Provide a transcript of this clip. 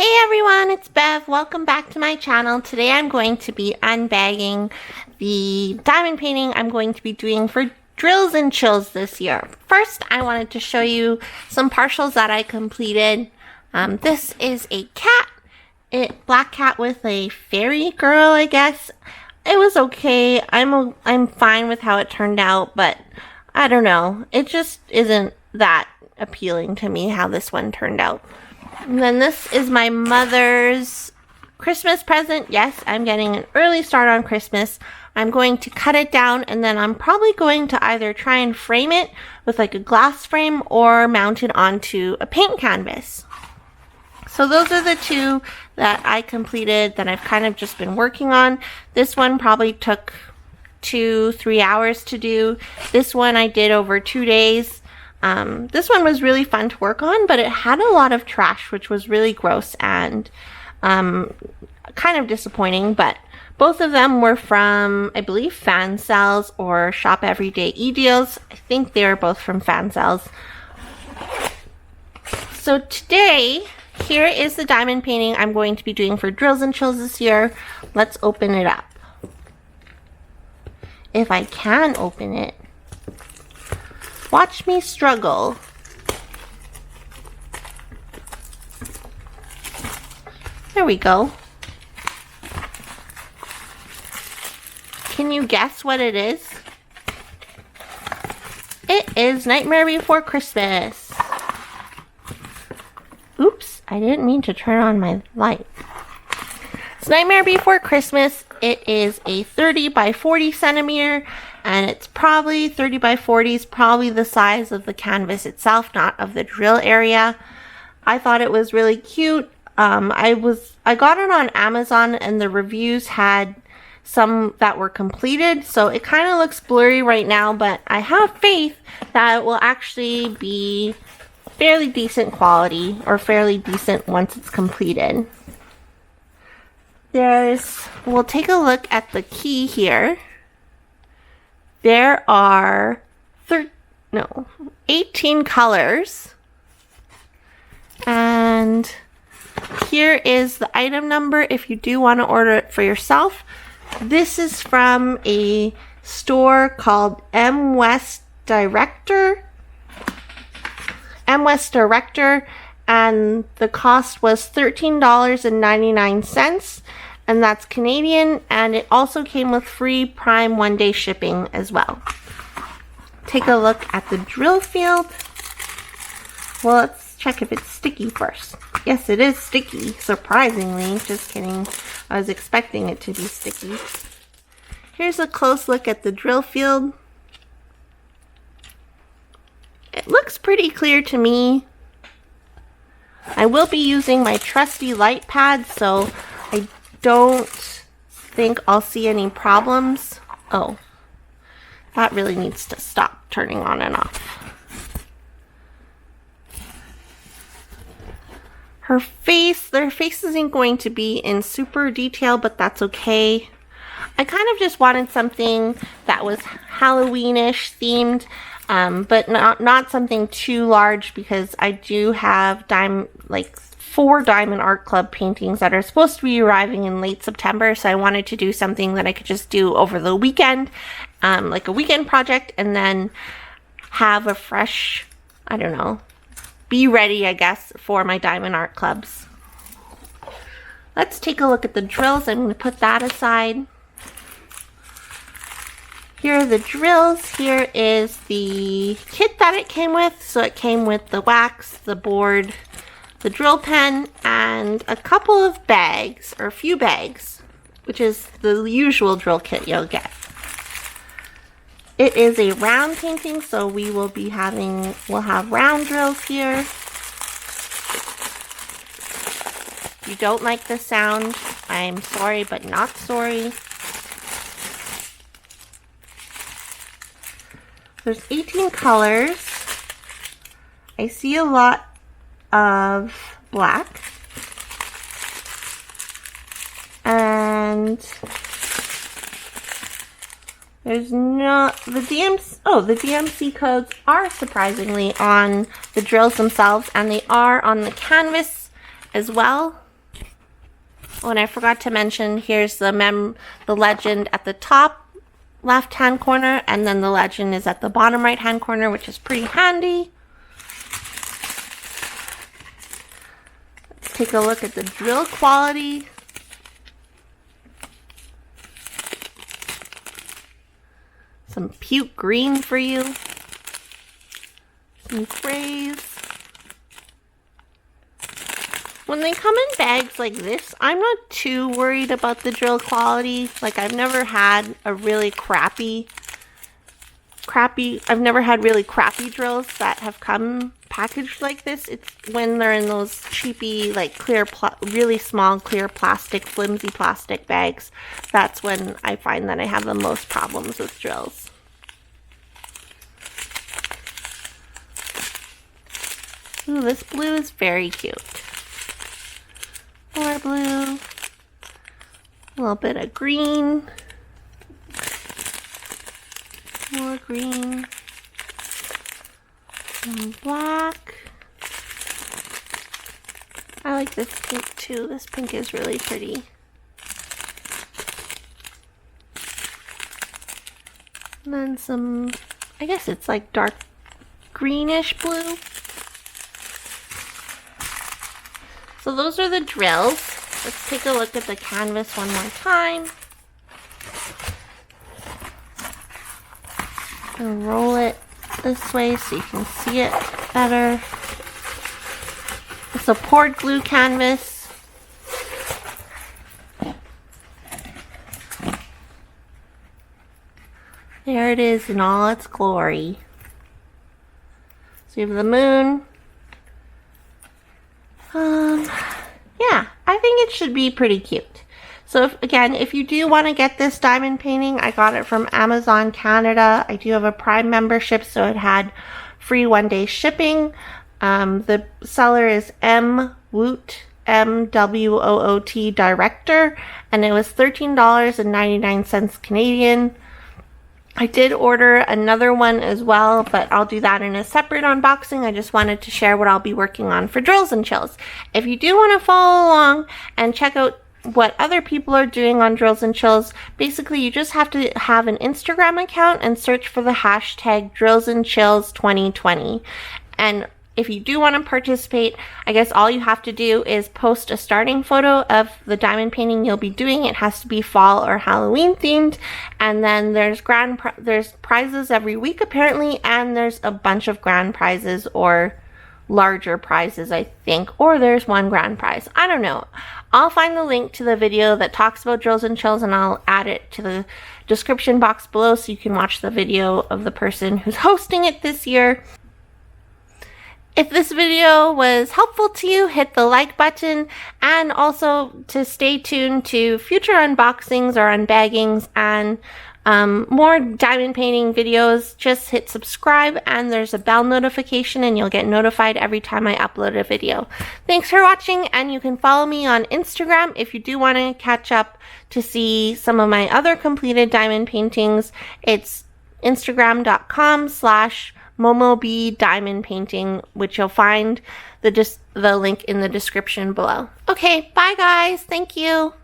Hey everyone, it's Bev. Welcome back to my channel. Today I'm going to be unbagging the diamond painting I'm going to be doing for Drills and Chills this year. First, I wanted to show you some partials that I completed. This is a cat, black cat with a fairy girl, I guess. It was okay. I'm fine with how it turned out, but I don't know. It just isn't that appealing to me how this one turned out. And then this is my mother's Christmas present. Yes, I'm getting an early start on Christmas. I'm going to cut it down and then I'm probably going to either try and frame it with like a glass frame or mount it onto a paint canvas. So those are the two that I completed that I've kind of just been working on. This one probably took 2-3 hours to do. This one I did over 2 days. This one was really fun to work on, but it had a lot of trash, which was really gross and kind of disappointing. But both of them were from, I believe, Fan Cells or Shop Everyday eDeals. I think they were both from Fan Cells. So today, here is the diamond painting I'm going to be doing for Drills and Chills this year. Let's open it up. If I can open it. Watch me struggle. There we go. Can you guess what it is? It is Nightmare Before Christmas. Oops, I didn't mean to turn on my light. It's Nightmare Before Christmas. It is a 30 by 40 centimeter. And it's probably 30 by 40 is probably the size of the canvas itself, not of the drill area. I thought it was really cute. I got it on Amazon and the reviews had some that were completed, so it kind of looks blurry right now, but I have faith that it will actually be fairly decent quality or fairly decent once it's completed. We'll take a look at the key here. There are 18 colors, and here is the item number if you do want to order it for yourself. This is from a store called M West Director, and the cost was $13.99. And that's Canadian, and it also came with free Prime 1-day shipping as well. Take a look at the drill field. Well, let's check if it's sticky first. Yes, it is sticky, surprisingly. Just kidding. I was expecting it to be sticky. Here's a close look at the drill field. It looks pretty clear to me. I will be using my trusty light pad, so I don't think I'll see any problems. Oh, that really needs to stop turning on and off. Their face isn't going to be in super detail, but that's okay. I kind of just wanted something that was Halloweenish themed, but not something too large because I do have 4 Diamond Art Club paintings that are supposed to be arriving in late September, so I wanted to do something that I could just do over the weekend, like a weekend project, and then have a fresh, I don't know, be ready, I guess, for my Diamond Art Clubs. Let's take a look at the drills. I'm going to put that aside. Here are the drills. Here is the kit that it came with. So it came with the wax, the board, the drill pen, and a couple of bags, or a few bags, which is the usual drill kit you'll get. It is a round painting, so we'll have round drills here. If you don't like the sound, I'm sorry, but not sorry. There's 18 colors. I see a lot of black, and there's not the DMC codes are surprisingly on the drills themselves, and they are on the canvas as well. Oh, and I forgot to mention, here's the legend at the top left hand corner, and then the legend is at the bottom right hand corner, which is pretty handy. Let's take a look at the drill quality. Some puke green for you. Some grays. When they come in bags like this, I'm not too worried about the drill quality. Like, I've never had really crappy drills that have come packaged like this. It's when they're in those cheapy, like really small clear plastic, flimsy plastic bags. That's when I find that I have the most problems with drills. Ooh, this blue is very cute. More blue, a little bit of green, more green, and black. I like this pink too. This pink is really pretty. And then some, I guess it's like dark greenish blue. So those are the drills. Let's take a look at the canvas one more time. And roll it this way so you can see it better. It's a poured glue canvas. There it is in all its glory. So you have the moon. Yeah, I think it should be pretty cute. So if you do want to get this diamond painting, I got it from Amazon Canada. I do have a Prime membership, so it had free 1-day shipping. The seller is MWOOT, MWOOT Director, and it was $13.99 Canadian. I did order another one as well, but I'll do that in a separate unboxing. I just wanted to share what I'll be working on for drills and chills. If you do want to follow along and check out what other people are doing on drills and chills, basically you just have to have an Instagram account and search for the hashtag drillsandchills2020. And if you do want to participate, I guess all you have to do is post a starting photo of the diamond painting you'll be doing. It has to be fall or Halloween themed, and then there's prizes every week apparently, and there's a bunch of grand prizes or larger prizes, I think, or there's one grand prize. I don't know. I'll find the link to the video that talks about drills and chills, and I'll add it to the description box below so you can watch the video of the person who's hosting it this year. If this video was helpful to you, hit the like button, and also to stay tuned to future unboxings or unbaggings and more diamond painting videos, just hit subscribe and there's a bell notification and you'll get notified every time I upload a video. Thanks for watching, and you can follow me on Instagram if you do want to catch up to see some of my other completed diamond paintings. It's instagram.com/MomoB diamond painting, which you'll find the link in the description below. Okay, bye guys. Thank you.